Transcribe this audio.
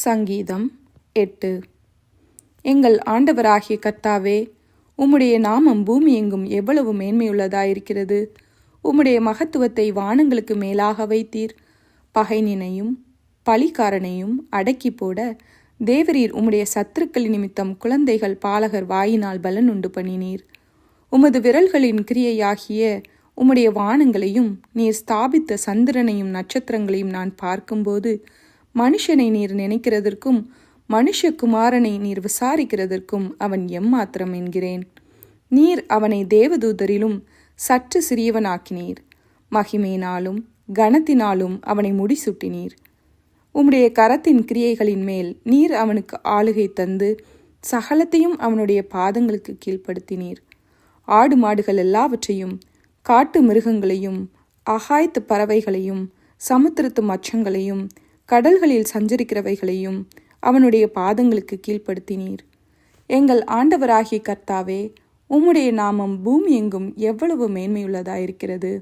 சங்கீதம் 8. எங்கள் ஆண்டவராகிய கர்த்தாவே, உம்முடைய நாமம் பூமி எங்கும் எவ்வளவு மேன்மையுள்ளதாயிருக்கிறது. உம்முடைய மகத்துவத்தை வானங்களுக்கு மேலாக வைத்தீர். பகைஞனையும் பழிகாரனையும் அடக்கி போட தேவரீர் உம்முடைய சத்துருக்கள் நிமித்தம் குழந்தைகள் பாலகர் வாயினால் பலன் உண்டு பண்ணினீர். உமது விரல்களின் கிரியையாகிய உம்முடைய வானங்களையும் நீர் ஸ்தாபித்த சந்திரனையும் நட்சத்திரங்களையும் நான் பார்க்கும்போது, மனுஷனை நீர் நினைக்கிறதற்கும் மனுஷகுமாரனை நீர் விசாரிக்கிறதற்கும் அவன் எம்மாத்திரம் என்கிறேன். நீர் அவனை தேவதூதரிலும் சற்று சிறியவனாக்கினீர். மகிமையினாலும் கனத்தினாலும் அவனை முடிசூட்டினீர். உம்முடைய கரத்தின் கிரியைகளின் மேல் நீர் அவனுக்கு ஆளுகை தந்து சகலத்தையும் அவனுடைய பாதங்களுக்கு கீழ்ப்படுத்தினீர். ஆடு மாடுகள் எல்லாவற்றையும், காட்டு மிருகங்களையும், ஆகாயத்து பறவைகளையும், சமுத்திரத்து மச்சங்களையும், கடல்களில் சஞ்சரிக்கிறவைகளையும் அவனுடைய பாதங்களுக்கு கீழ்ப்படுத்தினீர். எங்கள் ஆண்டவராகிய கர்த்தாவே, உம்முடைய நாமம் பூமி எங்கும் எவ்வளவு மேன்மையுள்ளதாயிருக்கிறது.